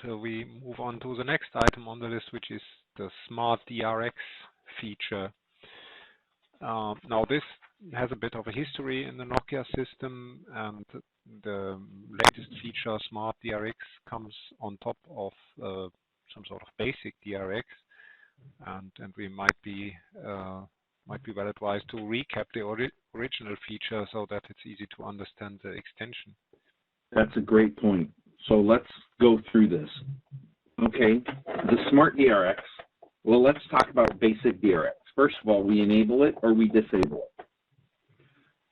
we move on to the next item on the list, which is the Smart DRX feature. Now this has a bit of a history in the Nokia system, and the latest feature, Smart DRX, comes on top of some sort of basic DRX, and we might be well advised to recap the original feature so that it's easy to understand the extension. That's a great point. So let's go through this. Okay, the Smart DRX. Well, let's talk about basic DRX. First of all, we enable it or we disable it.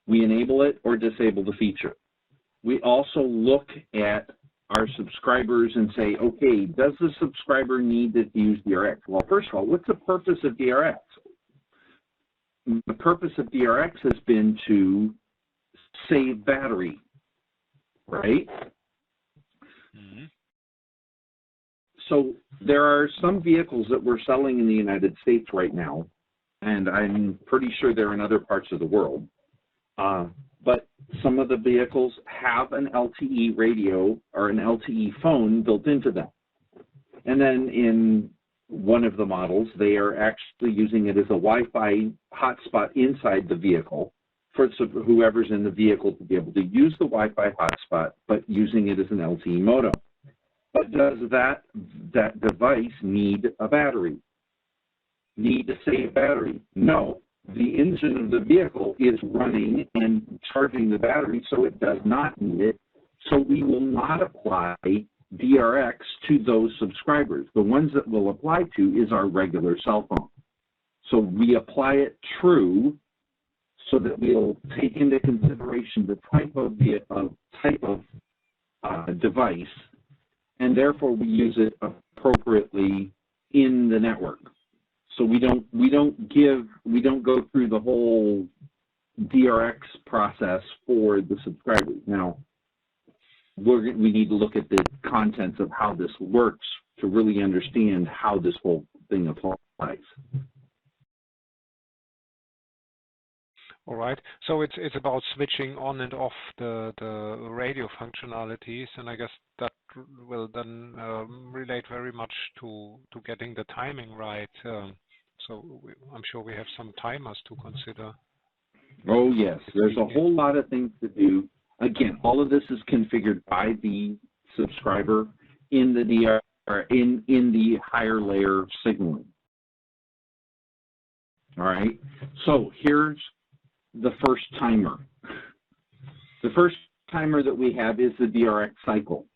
We enable it or disable the feature. We also look at our subscribers and say, okay, does the subscriber need to use DRX? Well, first of all, what's the purpose of DRX? The purpose of DRX has been to save battery, right? Mm-hmm. So there are some vehicles that we're selling in the United States right now, and I'm pretty sure they're in other parts of the world. But some of the vehicles have an LTE radio or an LTE phone built into them. And then in one of the models, they are actually using it as a Wi-Fi hotspot inside the vehicle for whoever's in the vehicle to be able to use the Wi-Fi hotspot, but using it as an LTE modem. But does that device need a battery? Need to save battery? No. The engine of the vehicle is running and charging the battery, so it does not need it. So we will not apply DRX to those subscribers. The ones that we'll apply to is our regular cell phone. So we apply it true so that we'll take into consideration the type of device, and therefore we use it appropriately in the network. So we don't go through the whole DRX process for the subscribers. Now, we need to look at the contents of how this works to really understand how this whole thing applies. All right. So it's about switching on and off the radio functionalities, and I guess that will then relate very much to getting the timing right. So I'm sure we have some timers to consider. Oh yes, there's a whole lot of things to do. Again, all of this is configured by the subscriber in the in the higher layer signaling. All right. So here's the first timer. The first timer that we have is the DRX cycle.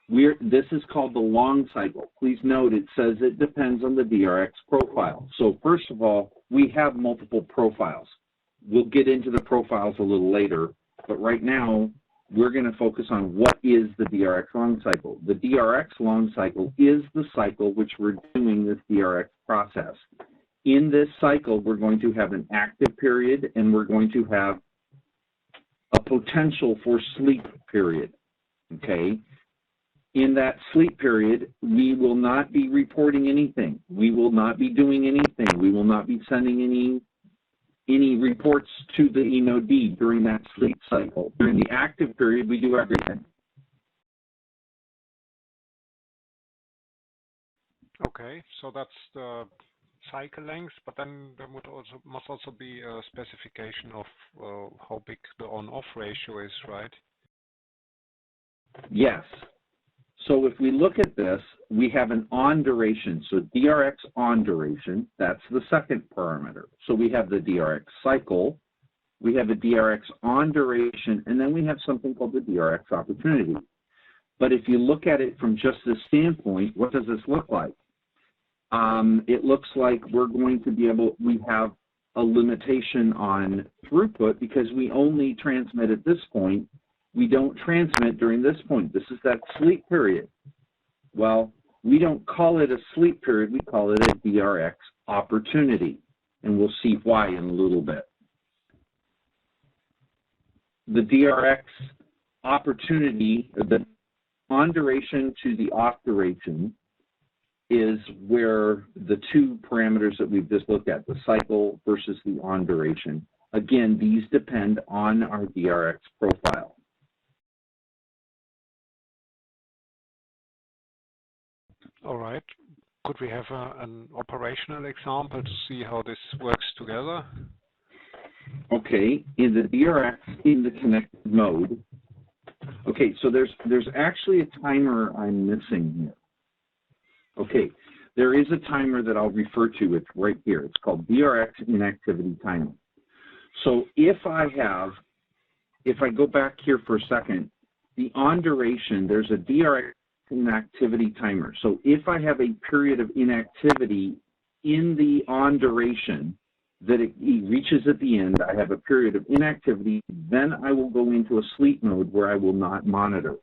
This is called the long cycle. Please note it says it depends on the DRX profile. So first of all, we have multiple profiles. We'll get into the profiles a little later, but right now we're going to focus on what is the DRX long cycle. The DRX long cycle is the cycle which we're doing this DRX process. In this cycle, we're going to have an active period and we're going to have a potential for sleep period, okay? In that sleep period, we will not be reporting anything. We will not be doing anything. We will not be sending any reports to the eNoD during that sleep cycle. During the active period, we do everything. Okay, so that's the cycle length, but then there must also be a specification of how big the on-off ratio is, right? Yes. So if we look at this, we have an on duration. So DRX on duration, that's the second parameter. So we have the DRX cycle, we have a DRX on duration, and then we have something called the DRX opportunity. But if you look at it from just this standpoint, what does this look like? It looks like we're going to be able, we have a limitation on throughput because we only transmit at this point. We don't transmit during this point. This is that sleep period. Well, we don't call it a sleep period. We call it a DRX opportunity, and we'll see why in a little bit. The DRX opportunity, the on duration to the off duration, is where the two parameters that we've just looked at, the cycle versus the on duration. Again, these depend on our DRX profile. All right. Could we have an operational example to see how this works together? Okay, in the DRX in the connected mode. Okay, so there's actually a timer I'm missing here. Okay, there is a timer that I'll refer to. It's right here. It's called DRX inactivity timer. So if I go back here for a second, the on duration, there's a DRX inactivity timer. So if I have a period of inactivity in the on duration that it reaches at the end, I have a period of inactivity, then I will go into a sleep mode where I will not monitor.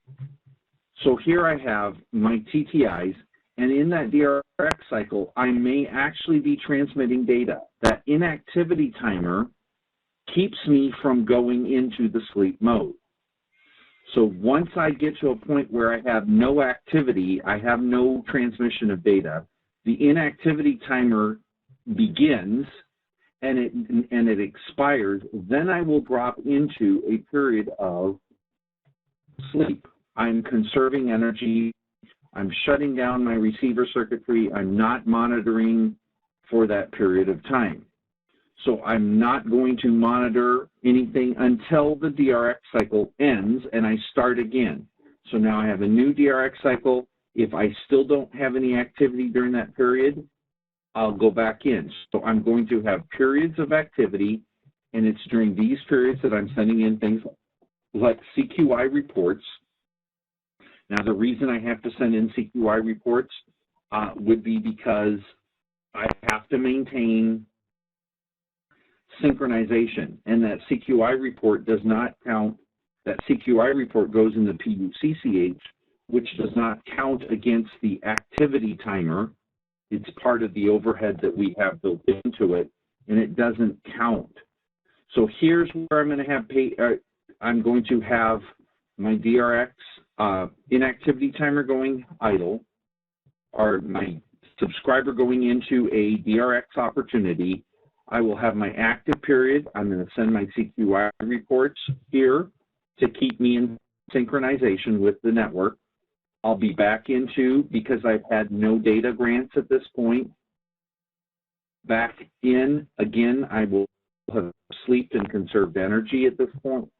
So here I have my TTIs, and in that DRX cycle, I may actually be transmitting data. That inactivity timer keeps me from going into the sleep mode. So once I get to a point where I have no activity, I have no transmission of data, the inactivity timer begins and it expires, then I will drop into a period of sleep. I'm conserving energy, I'm shutting down my receiver circuitry, I'm not monitoring for that period of time. So I'm not going to monitor anything until the DRX cycle ends and I start again. So now I have a new DRX cycle. If I still don't have any activity during that period, I'll go back in. So I'm going to have periods of activity, and it's during these periods that I'm sending in things like CQI reports. Now, the reason I have to send in CQI reports would be because I have to maintain synchronization, and that CQI report does not count. That CQI report goes in the PUCCH, which does not count against the activity timer. It's part of the overhead that we have built into it, and it doesn't count. So here's where I'm going to have I'm going to have my DRX inactivity timer going idle, or my subscriber going into a DRX opportunity. I will have my active period. I'm going to send my CQI reports here to keep me in synchronization with the network. I'll be back into, because I've had no data grants at this point, back in again. I will have slept and conserved energy at this point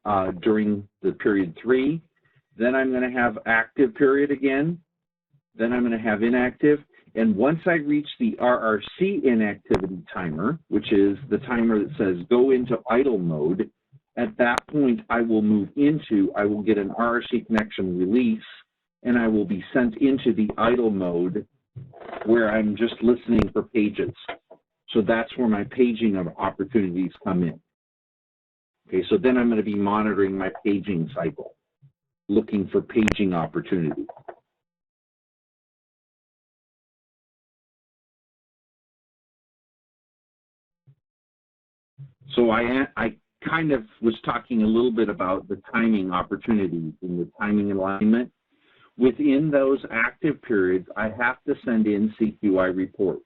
during the period 3. Then I'm going to have active period again. Then I'm going to have inactive. And once I reach the RRC inactivity timer, which is the timer that says go into idle mode, at that point I will get an RRC connection release, and I will be sent into the idle mode where I'm just listening for pages. So that's where my paging of opportunities come in. Okay, so then I'm going to be monitoring my paging cycle, looking for paging opportunities. So I kind of was talking a little bit about the timing opportunities and the timing alignment. Within those active periods, I have to send in CQI reports.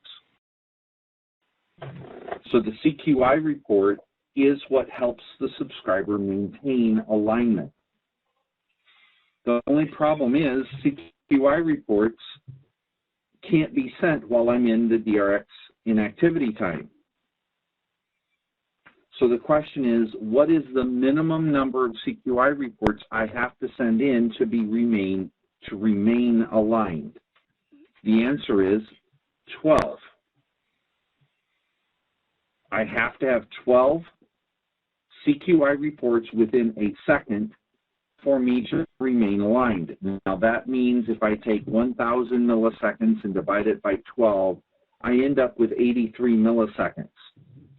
So the CQI report is what helps the subscriber maintain alignment. The only problem is CQI reports can't be sent while I'm in the DRX inactivity time. So the question is, what is the minimum number of CQI reports I have to send in to remain aligned? The answer is 12. I have to have 12 CQI reports within a second for me to remain aligned. Now that means if I take 1,000 milliseconds and divide it by 12, I end up with 83 milliseconds.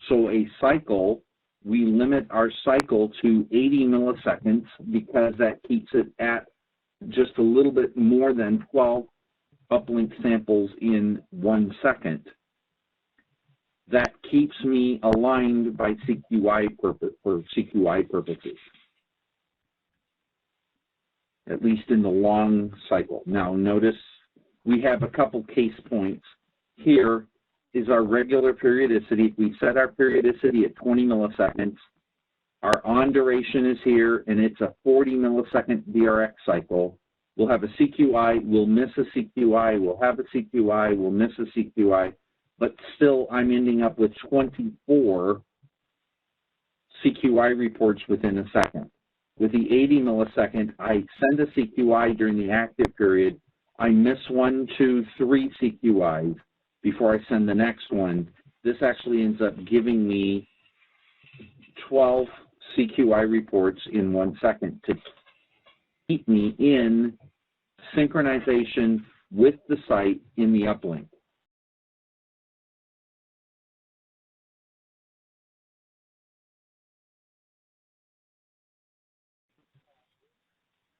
So a cycle, we limit our cycle to 80 milliseconds because that keeps it at just a little bit more than 12 uplink samples in 1 second. That keeps me aligned by CQI purposes, at least in the long cycle. Now notice we have a couple case points. Here is our regular periodicity. We set our periodicity at 20 milliseconds. Our on duration is here, and it's a 40 millisecond DRX cycle. we'll have a CQI, we'll miss a CQI, we'll have a CQI, we'll miss a CQI, but still I'm ending up with 24 CQI reports within a second. With the 80 millisecond, I send a CQI during the active period. I miss 1, 2, 3 CQIs before I send the next one. This actually ends up giving me 12 CQI reports in 1 second to keep me in synchronization with the site in the uplink.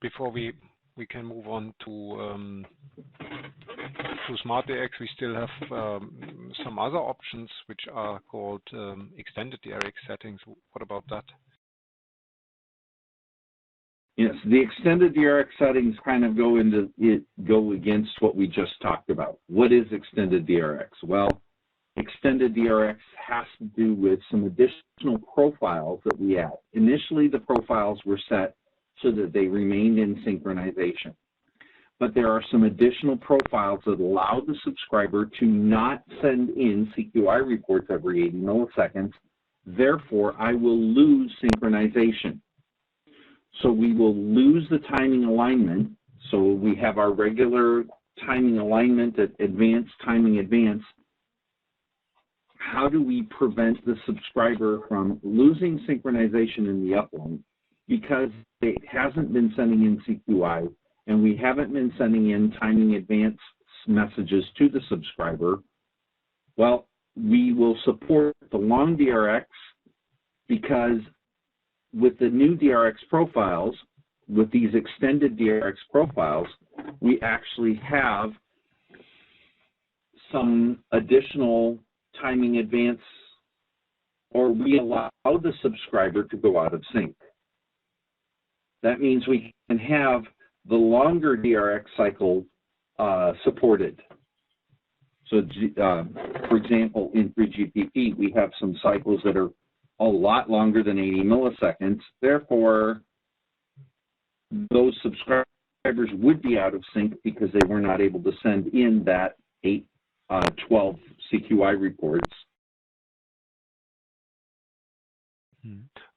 Before we can move on to SmartDRX, we still have some other options which are called extended DRX settings. What about that? Yes, the extended DRX settings kind of go against what we just talked about. What is extended DRX? Well, extended DRX has to do with some additional profiles that we add. Initially, the profiles were set so that they remained in synchronization. But there are some additional profiles that allow the subscriber to not send in CQI reports every 80 milliseconds. Therefore, I will lose synchronization. So we will lose the timing alignment. So we have our regular timing alignment at advanced, timing advanced. How do we prevent the subscriber from losing synchronization in the uplink? Because it hasn't been sending in CQI and we haven't been sending in timing advance messages to the subscriber, well, we will support the long DRX because with the new DRX profiles, with these extended DRX profiles, we actually have some additional timing advance, or we allow the subscriber to go out of sync. That means we can have the longer DRX cycle supported. So, for example, in 3GPP, we have some cycles that are a lot longer than 80 milliseconds. Therefore, those subscribers would be out of sync because they were not able to send in that 12 CQI reports.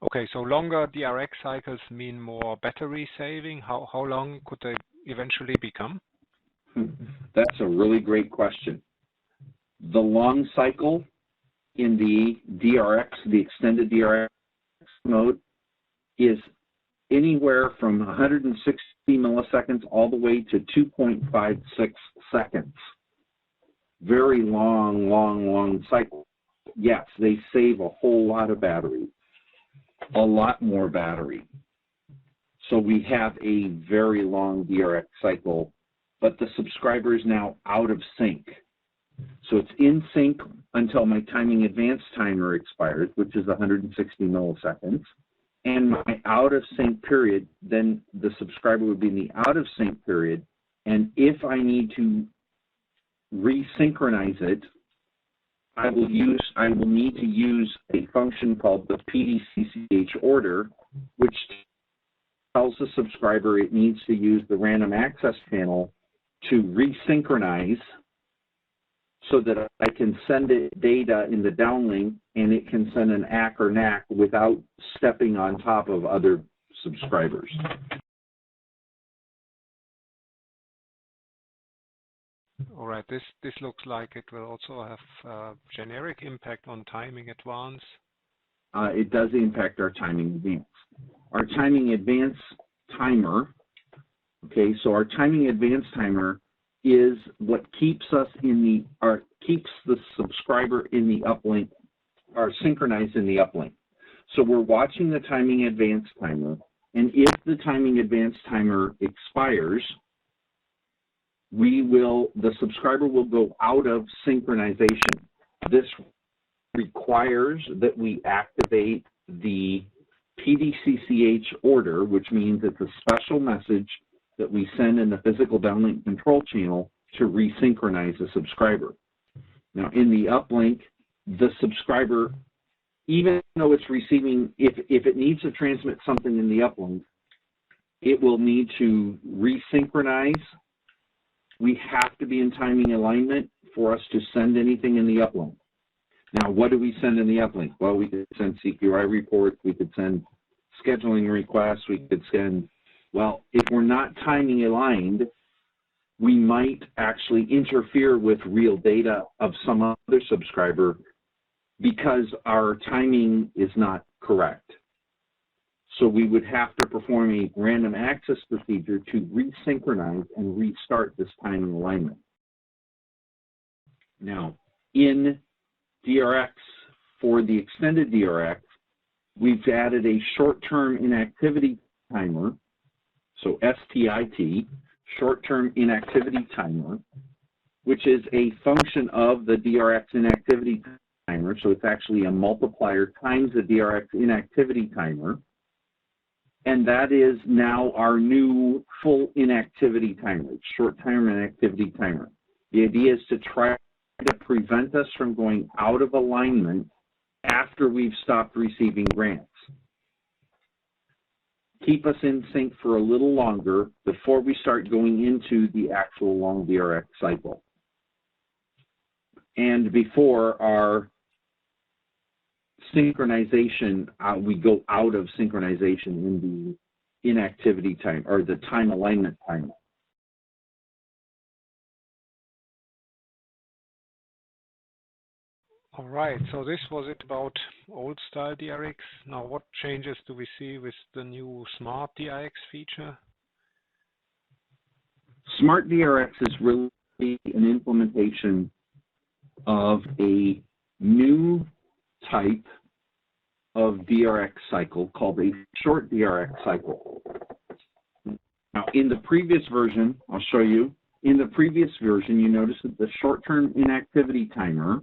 Okay, so longer DRX cycles mean more battery saving. How long could they eventually become? That's a really great question. The long cycle in the DRX, the extended DRX mode, is anywhere from 160 milliseconds all the way to 2.56 seconds. Very long cycle. Yes, they save a whole lot of battery, a lot more battery. So we have a very long DRX cycle, but the subscriber is now out of sync. So it's in sync until my timing advance timer expires, which is 160 milliseconds. And my out of sync period, then the subscriber would be in the out of sync period. And if I need to resynchronize it, I will need to use a function called the PDCCH order, which tells the subscriber it needs to use the random access channel to resynchronize so that I can send it data in the downlink and it can send an ACK or NAC without stepping on top of other subscribers. All right, this looks like it will also have generic impact on timing advance. It does impact our timing advance. Our timing advance timer, okay, so our timing advance timer is what keeps us keeps the subscriber in the uplink, or synchronized in the uplink. So we're watching the timing advance timer, and if the timing advance timer expires, the subscriber will go out of synchronization. This requires that we activate the PDCCH order, which means it's a special message that we send in the physical downlink control channel to resynchronize the subscriber. Now, in the uplink, the subscriber, even though it's receiving, if it needs to transmit something in the uplink, it will need to resynchronize. We have to be in timing alignment for us to send anything in the uplink. Now, what do we send in the uplink? Well, we could send CQI reports, we could send scheduling requests, we could send, well, if we're not timing aligned, we might actually interfere with real data of some other subscriber because our timing is not correct. So we would have to perform a random access procedure to resynchronize and restart this timing alignment. Now, in DRX, for the extended DRX, we've added a short-term inactivity timer, so STIT, short-term inactivity timer, which is a function of the DRX inactivity timer, so it's actually a multiplier times the DRX inactivity timer, and that is now our new full inactivity timer, short-term inactivity timer. The idea is to try to prevent us from going out of alignment after we've stopped receiving grants. Keep us in sync for a little longer before we start going into the actual long DRX cycle. And before our synchronization, we go out of synchronization in the inactivity time, or the time alignment timer. All right, so this was it about old style DRX. Now, what changes do we see with the new Smart DRX feature? Smart DRX is really an implementation of a new type of DRX cycle called a short DRX cycle. Now, in the previous version, I'll show you, in the previous version, you notice that the short-term inactivity timer,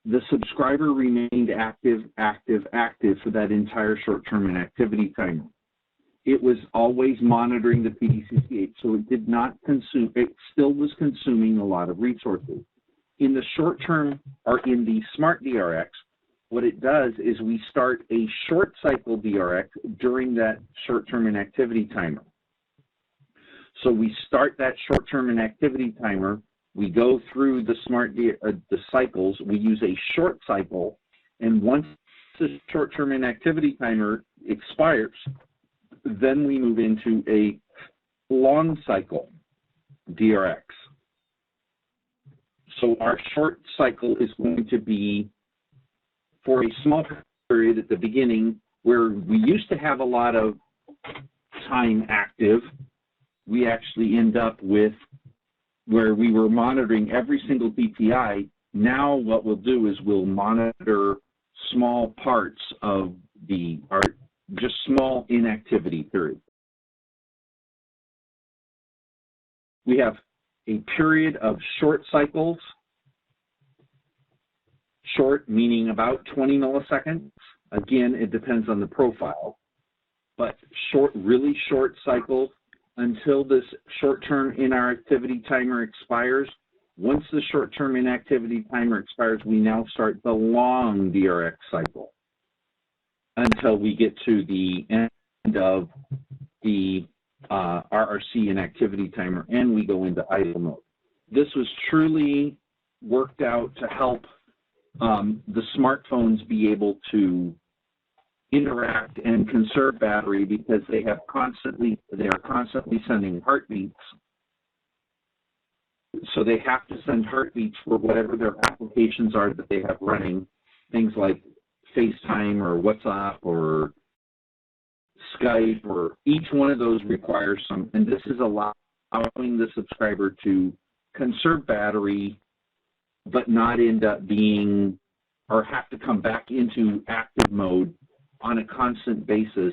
the subscriber remained active for that entire short-term inactivity timer. It was always monitoring the PDCC8, so it did not consume, it still was consuming a lot of resources. In the short term, or in the Smart DRX, what it does is we start a short cycle DRX during that short-term inactivity timer. So we start that short-term inactivity timer, we go through the the cycles, we use a short cycle, and once the short-term inactivity timer expires, then we move into a long cycle DRX. So our short cycle is going to be for a small period at the beginning where we used to have a lot of time active. We actually end up with where we were monitoring every single DPI. Now what we'll do is we'll monitor small parts of just small inactivity periods. We have a period of short cycles, short meaning about 20 milliseconds. Again, it depends on the profile, but short, really short cycles until this short-term inactivity timer expires. Once the short-term inactivity timer expires, we now start the long DRX cycle until we get to the end of the RRC inactivity timer and we go into idle mode. This was truly worked out to help the smartphones be able to interact and conserve battery because they are constantly sending heartbeats. So they have to send heartbeats for whatever their applications are that they have running, things like FaceTime or WhatsApp or Skype, or each one of those requires some, and this is allowing the subscriber to conserve battery but not end up being or have to come back into active mode on a constant basis.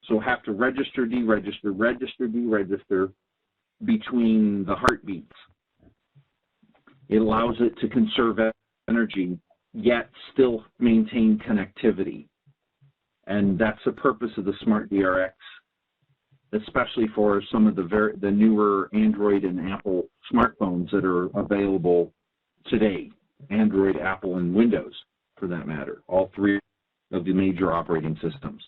So have to register, deregister, register, deregister between the heartbeats. It allows it to conserve energy, yet still maintain connectivity. And that's the purpose of the Smart DRX, especially for some of the newer Android and Apple smartphones that are available today. Android, Apple, and Windows, for that matter, all three of the major operating systems.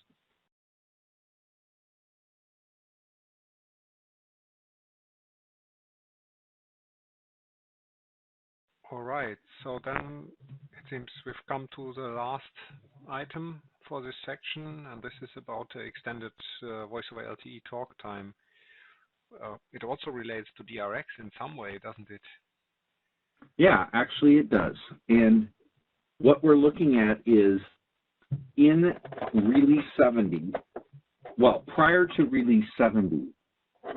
All right. So then it seems we've come to the last item for this section, and this is about the extended voice over LTE talk time. It also relates to DRX in some way, doesn't it? Yeah, actually it does. And what we're looking at is in release 70, well, prior to release 70,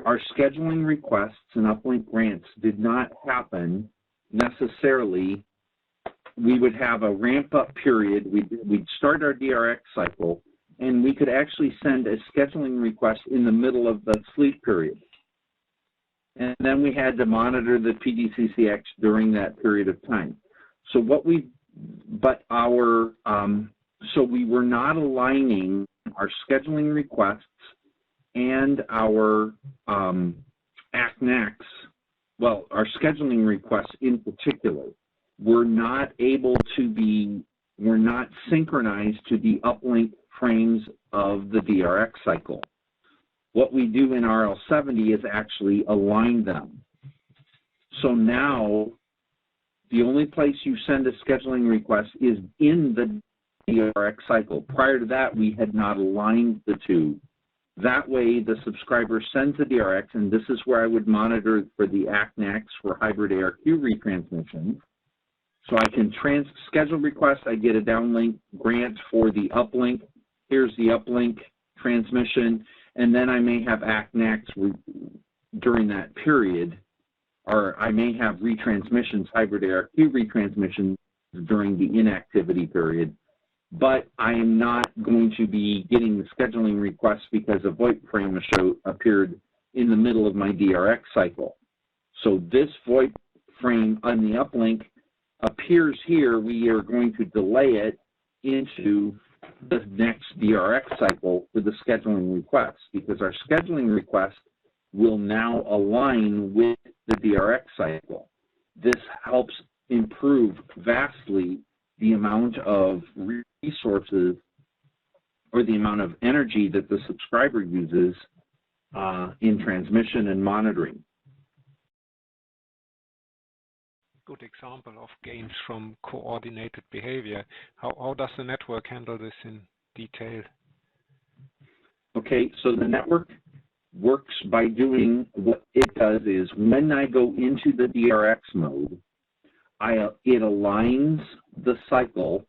our scheduling requests and uplink grants did not happen necessarily. We would have a ramp-up period. We'd start our DRX cycle, and we could actually send a scheduling request in the middle of the sleep period. And then we had to monitor the PDCCX during that period of time. So so we were not aligning our scheduling requests and our ACNACs, well, our scheduling requests in particular, were not synchronized to the uplink frames of the DRX cycle. What we do in RL70 is actually align them. So now, the only place you send a scheduling request is in the DRX cycle. Prior to that, we had not aligned the two. That way, the subscriber sends the DRX, and this is where I would monitor for the ACNACs for hybrid ARQ retransmissions. So I can schedule request, I get a downlink grant for the uplink. Here's the uplink transmission, and then I may have ACNACs during that period, or I may have retransmissions, hybrid ARQ retransmissions during the inactivity period. But I am not going to be getting the scheduling request because a VoIP frame appeared in the middle of my DRX cycle. So this VoIP frame on the uplink appears here. We are going to delay it into the next DRX cycle for the scheduling request, because our scheduling request will now align with the DRX cycle. This helps improve vastly the amount of resources or the amount of energy that the subscriber uses in transmission and monitoring. Good example of gains from coordinated behavior. How does the network handle this in detail? Okay, so the network works by doing, what it does is when I go into the DRX mode, it aligns the cycle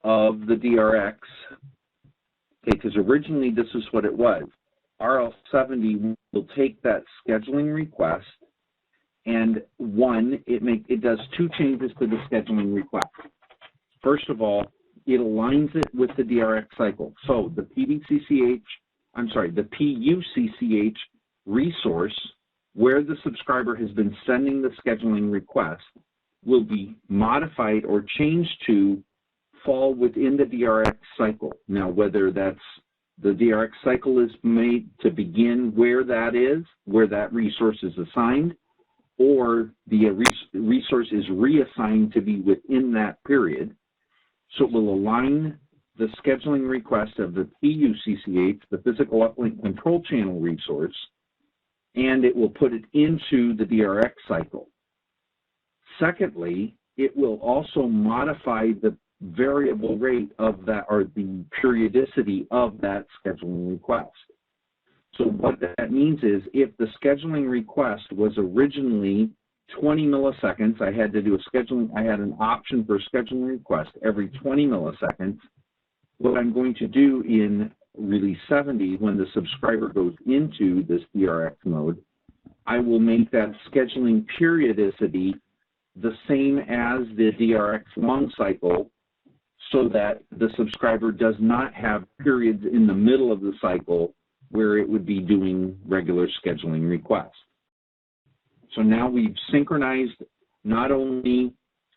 of the DRX. Okay, because originally this is what it was. RL70 will take that scheduling request, and it does two changes to the scheduling request. First of all, it aligns it with the DRX cycle. So the the PUCCH resource, where the subscriber has been sending the scheduling request, will be modified or changed to fall within the DRX cycle. Now, whether that's the DRX cycle is made to begin where that resource is assigned, or the resource is reassigned to be within that period. So it will align the scheduling request of the PUCCH, the physical uplink control channel resource, and it will put it into the DRX cycle. Secondly, it will also modify the variable rate of that, or the periodicity of that scheduling request. So what that means is, if the scheduling request was originally 20 milliseconds, I had an option for a scheduling request every 20 milliseconds. What I'm going to do in release 70, when the subscriber goes into this DRX mode, I will make that scheduling periodicity the same as the DRX long cycle, so that the subscriber does not have periods in the middle of the cycle where it would be doing regular scheduling requests. So now we've synchronized not only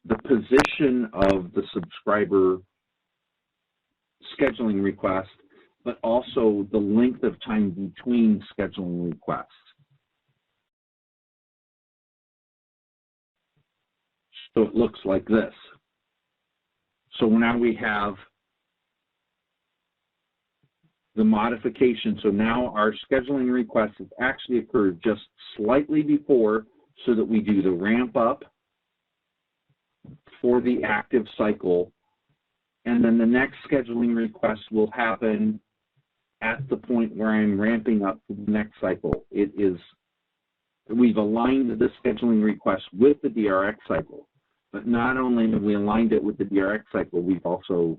the position of the subscriber scheduling request, but also the length of time between scheduling requests. So it looks like this. So now we have the modification. So now our scheduling request has actually occurred just slightly before, so that we do the ramp up for the active cycle, and then the next scheduling request will happen at the point where I'm ramping up to the next cycle. We've aligned the scheduling request with the DRX cycle, but not only have we aligned it with the DRX cycle, we've also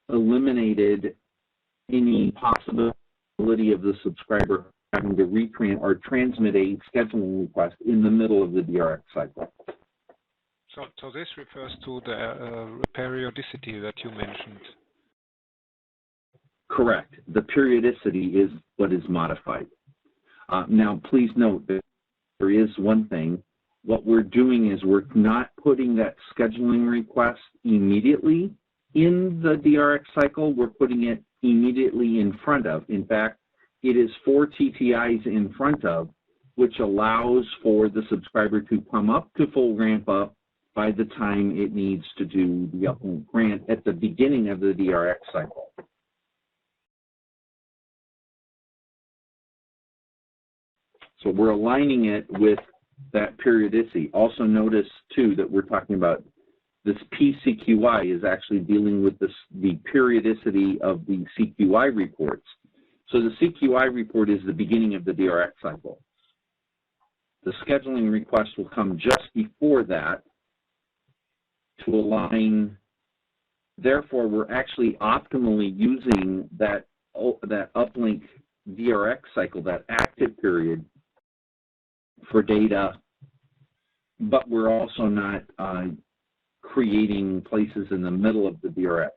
eliminated any possibility of the subscriber having to transmit a scheduling request in the middle of the DRX cycle. So this refers to the periodicity that you mentioned. Correct. The periodicity is what is modified. Now, please note that there is one thing. What we're doing is we're not putting that scheduling request immediately in the DRX cycle. We're putting it immediately in front of. In fact, it is 4 TTIs in front of, which allows for the subscriber to come up to full ramp up by the time it needs to do the uplink grant at the beginning of the DRX cycle. So we're aligning it with that periodicity. Also notice, too, that we're talking about this PCQI is actually dealing with the periodicity of the CQI reports. So the CQI report is the beginning of the DRX cycle. The scheduling request will come just before that to align. Therefore, we're actually optimally using that uplink DRX cycle, that active period, for data, but we're also not creating places in the middle of the DRX.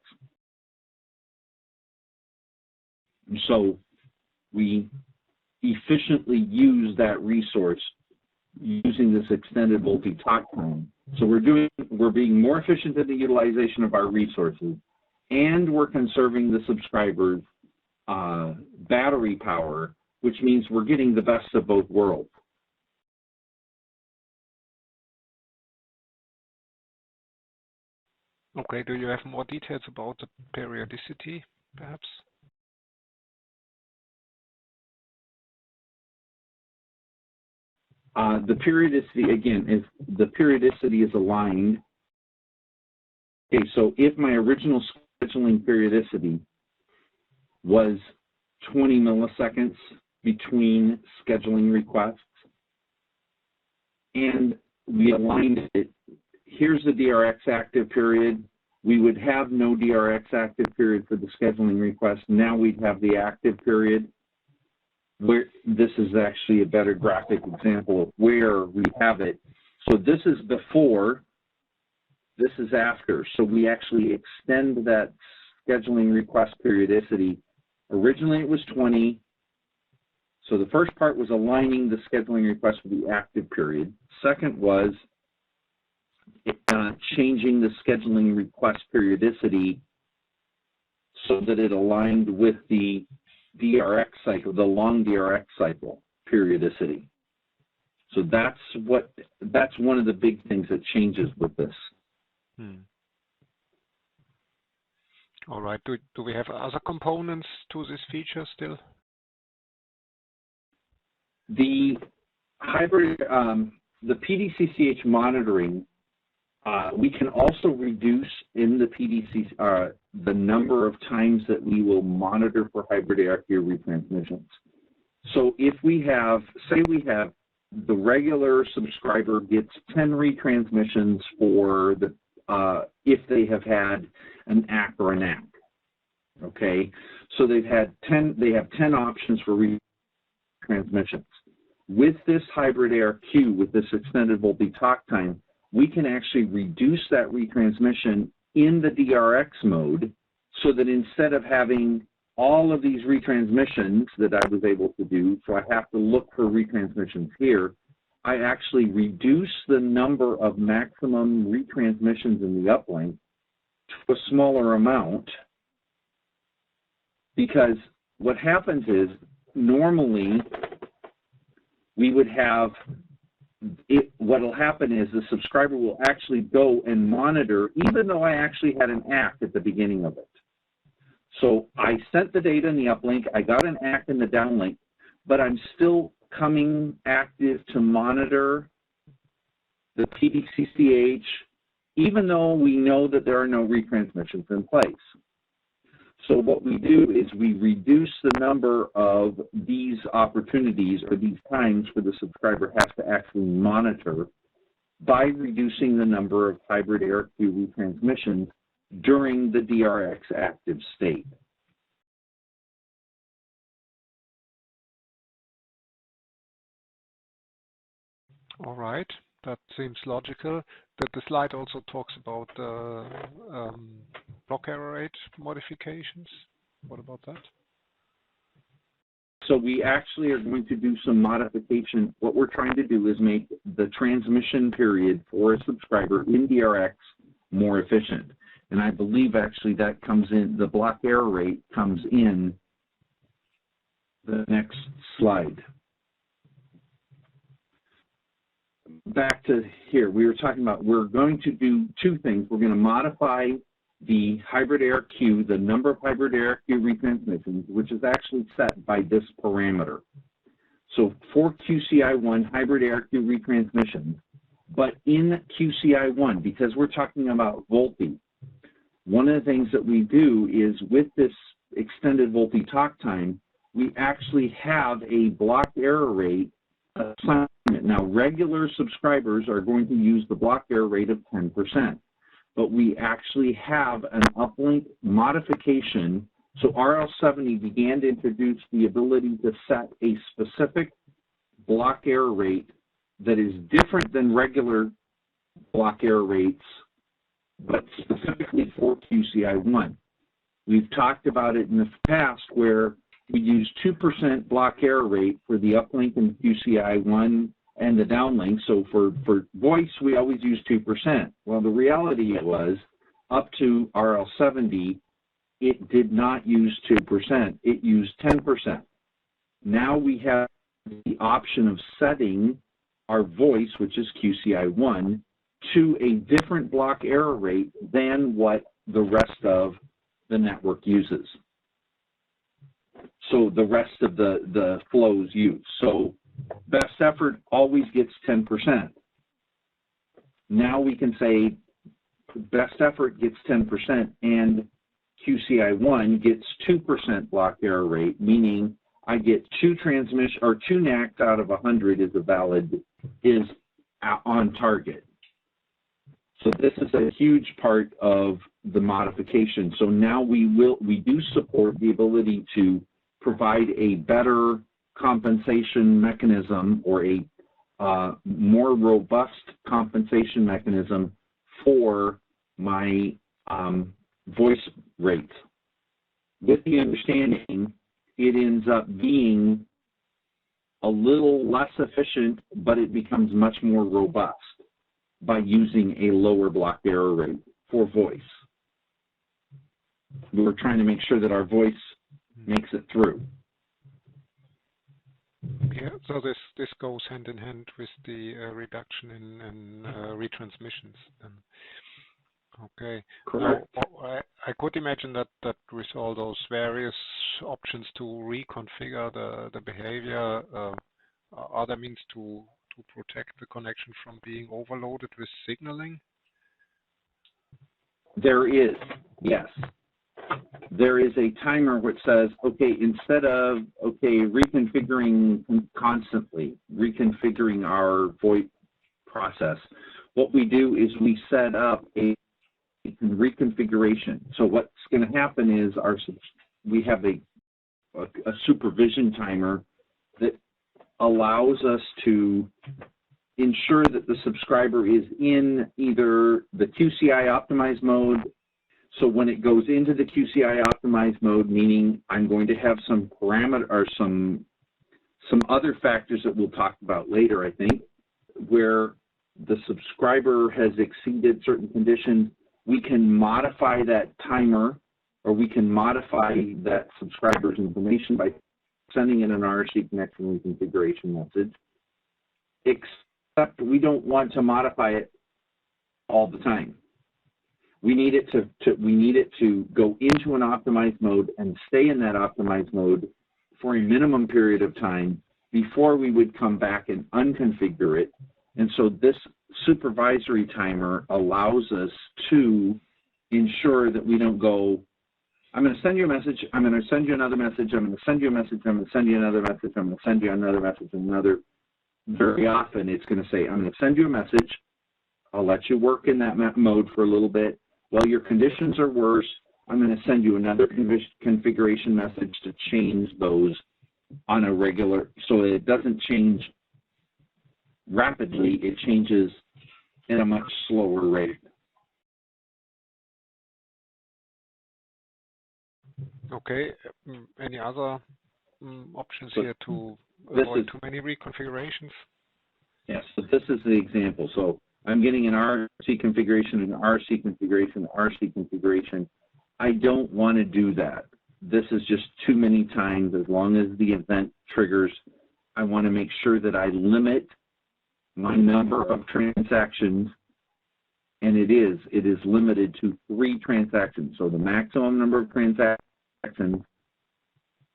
So we efficiently use that resource using this extended VoLTE talk time. So we're being more efficient in the utilization of our resources, and we're conserving the subscribers' battery power, which means we're getting the best of both worlds. Okay, do you have more details about the periodicity, perhaps? The periodicity, again, the periodicity is aligned. Okay, so if my original scheduling periodicity was 20 milliseconds between scheduling requests, and we aligned it, here's the DRX active period. We would have no DRX active period for the scheduling request. Now we'd have the active period. Where this is actually a better graphic example of where we have it. So this is before, this is after. So we actually extend that scheduling request periodicity. Originally it was 20. So the first part was aligning the scheduling request with the active period. Second was changing the scheduling request periodicity so that it aligned with the DRX cycle, the long DRX cycle periodicity. So that's one of the big things that changes with this. All right. Do we have other components to this feature still? The hybrid, the PDCCH monitoring, we can also reduce in the PDC the number of times that we will monitor for hybrid ARQ retransmissions. So if we have, say we have the regular subscriber gets 10 retransmissions for the if they have had an ACK or an ACK. Okay, so they have 10 options for retransmissions. With this hybrid ARQ, with this extended VoLTE talk time, we can actually reduce that retransmission in the DRX mode so that instead of having all of these retransmissions that I was able to do, so I have to look for retransmissions here, I actually reduce the number of maximum retransmissions in the uplink to a smaller amount, because what happens is normally we would have what will happen is the subscriber will actually go and monitor even though I actually had an ACK at the beginning of it. So I sent the data in the uplink, I got an ACK in the downlink, but I'm still coming active to monitor the PDCCH even though we know that there are no retransmissions in place. So what we do is we reduce the number of these opportunities or these times where the subscriber has to actually monitor by reducing the number of hybrid ARQ retransmissions during the DRX active state. All right, that seems logical. The slide also talks about block error rate modifications. What about that? So we actually are going to do some modification. What we're trying to do is make the transmission period for a subscriber in DRX more efficient. And I believe actually that comes in, the block error rate comes in the next slide. Back to here, we were talking about we're going to do two things. We're going to modify the hybrid ARQ, the number of hybrid ARQ retransmissions, which is actually set by this parameter. So for QCI1 hybrid ARQ retransmissions, but in QCI1, because we're talking about VoLTE, one of the things that we do is with this extended VoLTE talk time, we actually have a block error rate assignment. Now, regular subscribers are going to use the block error rate of 10%, but we actually have an uplink modification. So RL70 began to introduce the ability to set a specific block error rate that is different than regular block error rates, but specifically for QCI1. We've talked about it in the past where we use 2% block error rate for the uplink in QCI1 and the downlink. So for voice, we always use 2%. Well, the reality was up to RL70, it did not use 2%. It used 10%. Now we have the option of setting our voice, which is QCI1, to a different block error rate than what the rest of the network uses. So the rest of the flows use. So best effort always gets 10%. Now we can say best effort gets 10% and QCI1 gets 2% block error rate, meaning I get two NACs out of 100 is on target. So this is a huge part of the modification. So now we do support the ability to provide a better compensation mechanism or a more robust compensation mechanism for my voice rates. With the understanding, it ends up being a little less efficient, but it becomes much more robust by using a lower block error rate for voice. We're trying to make sure that our voice makes it through. Yeah, so this goes hand in hand with the reduction in retransmissions. Okay. Correct. Now, I could imagine that with all those various options to reconfigure the behavior, are there means to protect the connection from being overloaded with signaling? There is, yes. There is a timer which says, okay, instead of, reconfiguring constantly, reconfiguring our VoIP process, what we do is we set up a reconfiguration. So what's going to happen is we have a supervision timer that allows us to ensure that the subscriber is in either the QCI optimized mode. So when it goes into the QCI optimized mode, meaning I'm going to have some parameter or some other factors that we'll talk about later, I think, where the subscriber has exceeded certain conditions, we can modify that timer or we can modify that subscriber's information by sending in an RSC connection reconfiguration message, except we don't want to modify it all the time. We need it to go into an optimized mode and stay in that optimized mode for a minimum period of time before we would come back and unconfigure it And so this supervisory timer allows us to ensure that we don't go, I'm going to send you a message, I'm going to send you another message, I'm going to send you a message, I'm going to send you another message, I'm going to send you another message, another. Very often it's going to say, I'm going to send you a message, I'll let you work in that mode for a little bit. While your conditions are worse, I'm going to send you another configuration message to change those on a regular, so it doesn't change rapidly, it changes at a much slower rate. Okay. Any other options here to avoid too many reconfigurations? Yes, so this is the example. So I'm getting an RC configuration, an RC configuration, an RC configuration. I don't want to do that. This is just too many times. As long as the event triggers, I want to make sure that I limit my number of transactions, and it is limited to 3 transactions. So the maximum number of transactions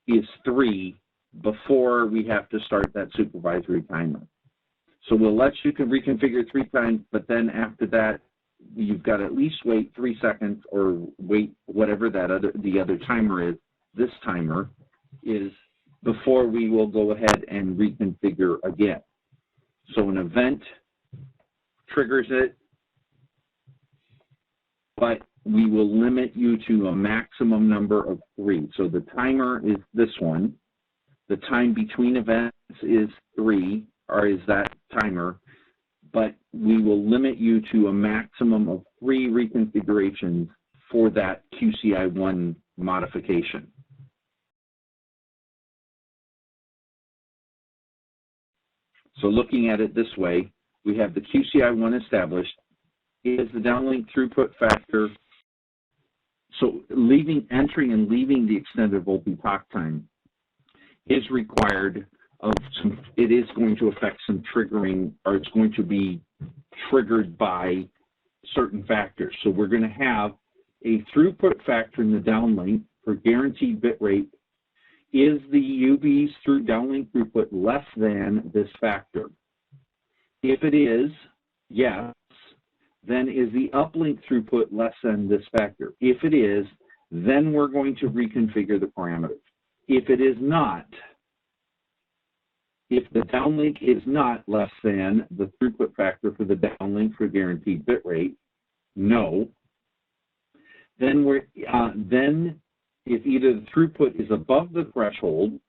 is 3 before we have to start that supervisory timer. So we'll let you reconfigure 3 times, but then after that, you've got to at least wait 3 seconds or wait whatever the other timer is. This timer is before we will go ahead and reconfigure again. So an event triggers it, but we will limit you to a maximum number of 3. So the timer is this one. The time between events is 3, or is that timer, but we will limit you to a maximum of 3 reconfigurations for that QCI1 modification. So looking at it this way, we have the QCI1 established. Is the downlink throughput factor, so entering and leaving the extended VoLTE talk time is required of some, it is going to affect some triggering, or it's going to be triggered by certain factors. So we're going to have a throughput factor in the downlink for guaranteed bit rate. Is the UV's through downlink throughput less than this factor? If it is, yes, then is the uplink throughput less than this factor? If it is, then we're going to reconfigure the parameters. If it is not, if the downlink is not less than the throughput factor for the downlink for guaranteed bit rate, no. Then then if either the throughput is above the threshold,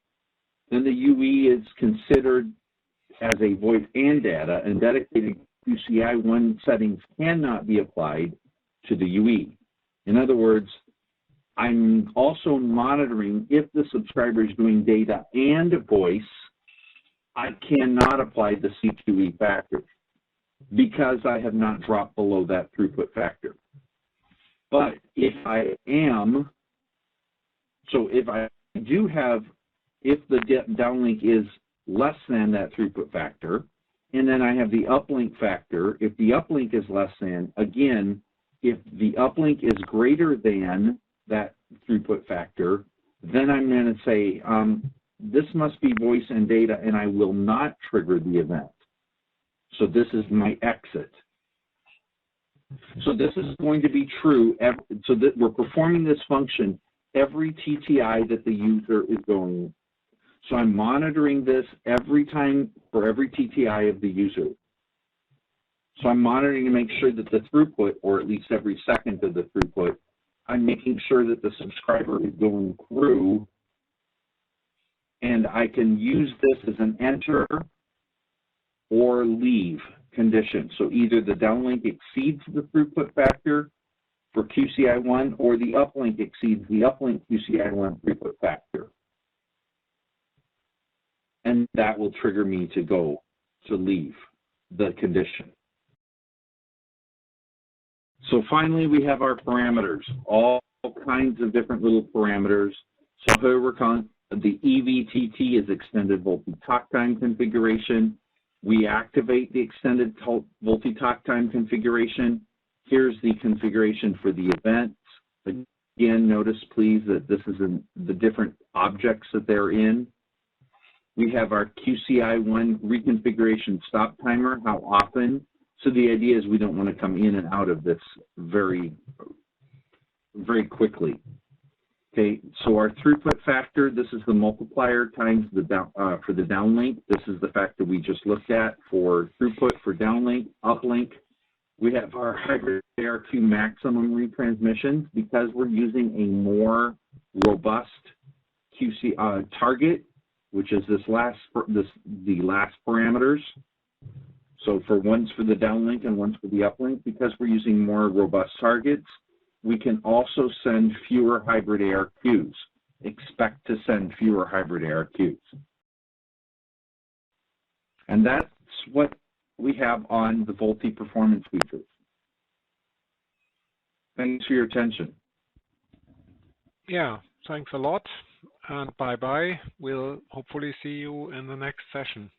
then the UE is considered as a voice and data, and dedicated QCI1 settings cannot be applied to the UE. In other words, I'm also monitoring if the subscriber is doing data and voice. I cannot apply the C2E factor because I have not dropped below that throughput factor. But if I am, so if I do have, if the downlink is less than that throughput factor, and then I have the uplink factor, if the uplink is less than, again, if the uplink is greater than that throughput factor, then I'm going to say, this must be voice and data, and I will not trigger the event. So this is my exit. So this is going to be true, so that we're performing this function every TTI that the user is going. So I'm monitoring this every time for every TTI of the user. So I'm monitoring to make sure that the throughput, or at least every second of the throughput, I'm making sure that the subscriber is going through, and I can use this as an enter or leave condition. So either the downlink exceeds the throughput factor for QCI1, or the uplink exceeds the uplink QCI1 throughput factor. And that will trigger me to leave the condition. So finally, we have our parameters, all kinds of different little parameters. So here we're calling the EVTT is extended VoLTE talk time configuration. We activate the extended VoLTE talk time configuration. Here's the configuration for the events. Again, notice please that this is the different objects that they're in. We have our QCI1 reconfiguration stop timer, how often. So the idea is we don't want to come in and out of this very quickly. Okay, so our throughput factor, this is the multiplier times the for the downlink. This is the factor we just looked at for throughput for downlink, uplink. We have our hybrid ARQ maximum retransmissions because we're using a more robust QC target, which is the last parameters. So for one's for the downlink and one's for the uplink, because we're using more robust targets, we can also send fewer hybrid ARQs. Expect to send fewer hybrid ARQs. And that's what we have on the VoLTE performance features. Thanks for your attention. Yeah, thanks a lot, and bye-bye. We'll hopefully see you in the next session.